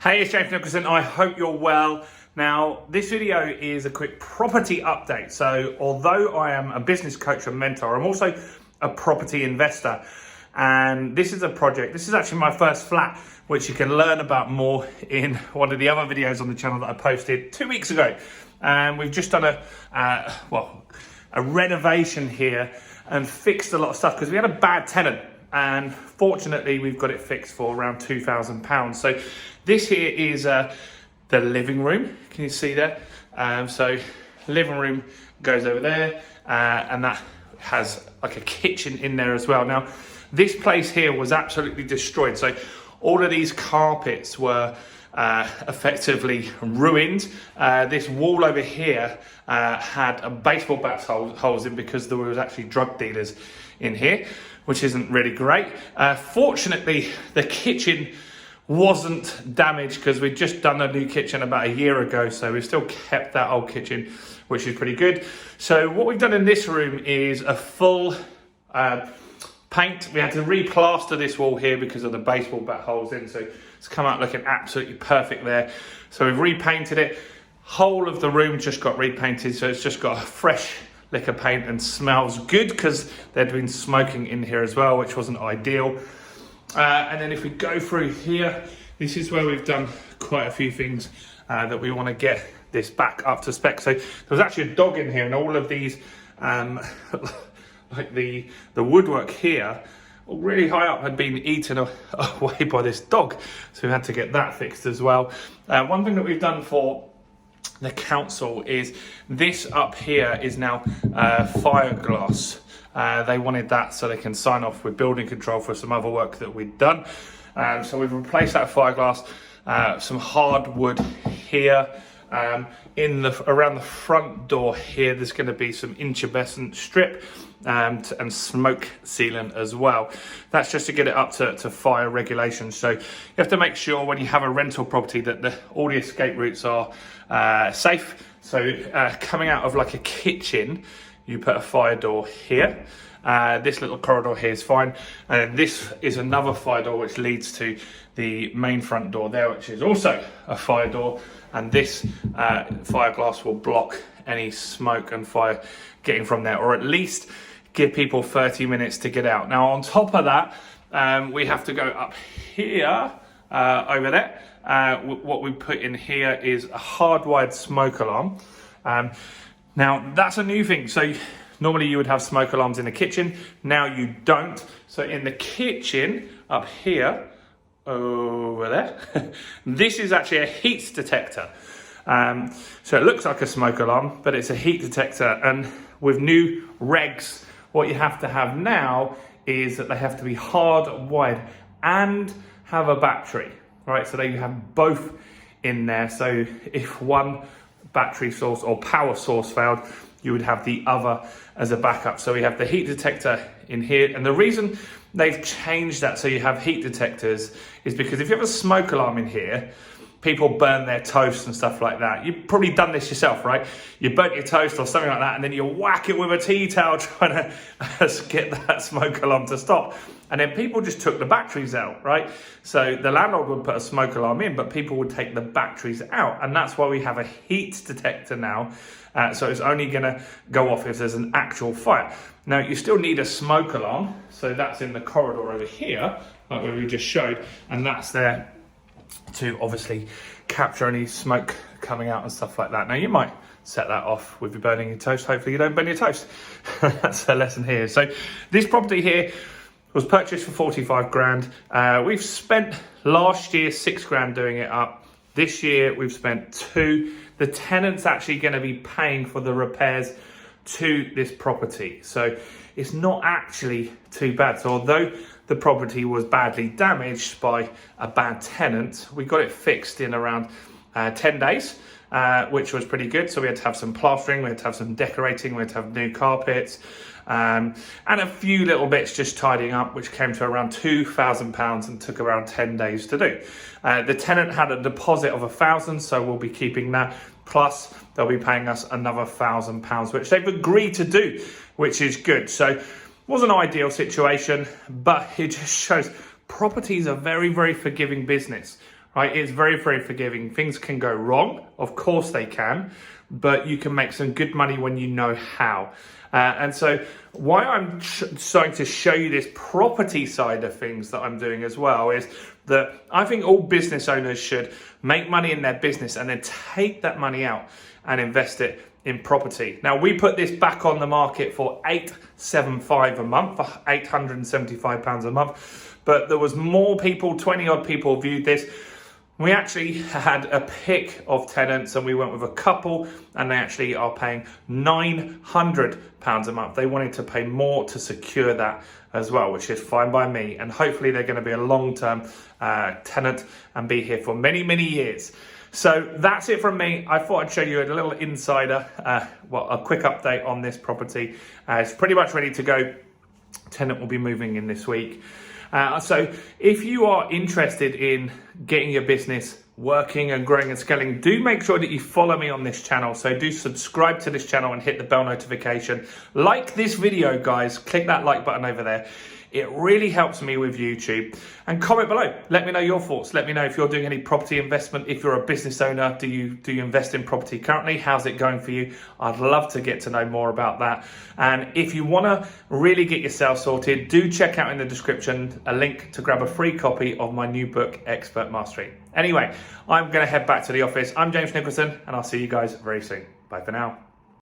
Hey, it's James Nicholson. I hope you're well. Now, this video is a quick property update. So, although I am a business coach and mentor, I'm also a property investor. And this is a project, this is actually my first flat, which you can learn about more in one of the other videos on the channel that I posted 2 weeks ago. And we've just done a renovation here and fixed a lot of stuff because we had a bad tenant. And fortunately, we've got it fixed for around £2,000. So this here is the living room. Can you see there? So living room goes over there, and that has like a kitchen in there as well. Now, this place here was absolutely destroyed. So all of these carpets were effectively ruined. This wall over here had a baseball bat holes in because there was actually drug dealers in here, which isn't really great. Fortunately, the kitchen wasn't damaged because we'd just done a new kitchen about a year ago, so we've still kept that old kitchen, which is pretty good. So what we've done in this room is a full paint. We had to replaster this wall here because of the baseball bat holes in, so it's come out looking absolutely perfect there. So we've repainted it. Whole of the room just got repainted, so it's just got a fresh lick of paint and smells good because they'd been smoking in here as well, which wasn't ideal. And then if we go through here, this is where we've done quite a few things that we want to get this back up to spec. So there was actually a dog in here, and all of these like the woodwork here really high up had been eaten away by this dog, so we had to get that fixed as well. One thing that we've done for the council is this up here is now fiberglass. They wanted that so they can sign off with building control for some other work that we'd done. So we've replaced that fiberglass, some hardwood here. Around the front door here, there's going to be some incandescent strip and smoke sealant as well. That's just to get it up to fire regulations. So you have to make sure when you have a rental property that all the escape routes are safe. So coming out of like a kitchen, you put a fire door here. This little corridor here is fine. And this is another fire door which leads to the main front door there, which is also a fire door. And this fiberglass will block any smoke and fire getting from there, or at least give people 30 minutes to get out. Now, on top of that, we have to go up here, over there. What we put in here is a hardwired smoke alarm. Now, that's a new thing. So normally you would have smoke alarms in the kitchen. Now you don't. So in the kitchen up here, over there, this is actually a heat detector. So it looks like a smoke alarm, but it's a heat detector. And with new regs, what you have to have now is that they have to be hardwired and have a battery, right? So they have both in there. So if one battery source or power source failed, you would have the other as a backup. So we have the heat detector in here, and the reason they've changed that so you have heat detectors is because if you have a smoke alarm in here, people burn their toast and stuff like that. You've probably done this yourself, right? You burnt your toast or something like that, and then you whack it with a tea towel trying to get that smoke alarm to stop. And then people just took the batteries out, right? So the landlord would put a smoke alarm in, but people would take the batteries out. And that's why we have a heat detector now. So it's only gonna go off if there's an actual fire. Now, you still need a smoke alarm. So that's in the corridor over here, like we just showed. And that's there to obviously capture any smoke coming out and stuff like that. Now, you might set that off with you burning your toast. Hopefully you don't burn your toast. That's a lesson here. So this property here was purchased for 45 grand. We've spent last year 6 grand doing it up. This year we've spent 2. The tenant's actually going to be paying for the repairs to this property. So it's not actually too bad. So although the property was badly damaged by a bad tenant, we got it fixed in around 10 days, which was pretty good. So we had to have some plastering, we had to have some decorating, we had to have new carpets, and a few little bits just tidying up, which came to around £2,000 and took around 10 days to do. The tenant had a deposit of £1,000, so we'll be keeping that. Plus, they'll be paying us another £1,000, which they've agreed to do, which is good. So wasn't an ideal situation, but it just shows property is a very, very forgiving business. right? It's very, very forgiving. Things can go wrong. Of course they can, but you can make some good money when you know how. And so why I'm starting to show you this property side of things that I'm doing as well is that I think all business owners should make money in their business and then take that money out and invest it in property. Now, we put this back on the market for $875 a month, for £875 a month, but there was more people, 20 odd people viewed this. We actually had a pick of tenants and we went with a couple, and they actually are paying £900 a month. They wanted to pay more to secure that as well, which is fine by me. And hopefully they're going to be a long-term tenant and be here for many, many years. So that's it from me. I thought I'd show you a little insider, a quick update on this property. It's pretty much ready to go. Tenant will be moving in this week. So if you are interested in getting your business working and growing and scaling, do make sure that you follow me on this channel. So do subscribe to this channel and hit the bell notification. Like this video, guys. Click that like button over there. It really helps me with YouTube. And comment below. Let me know your thoughts. Let me know if you're doing any property investment. If you're a business owner, do you invest in property currently? How's it going for you? I'd love to get to know more about that. And if you want to really get yourself sorted, do check out in the description a link to grab a free copy of my new book, Expert Mastery. Anyway, I'm going to head back to the office. I'm James Nicholson, and I'll see you guys very soon. Bye for now.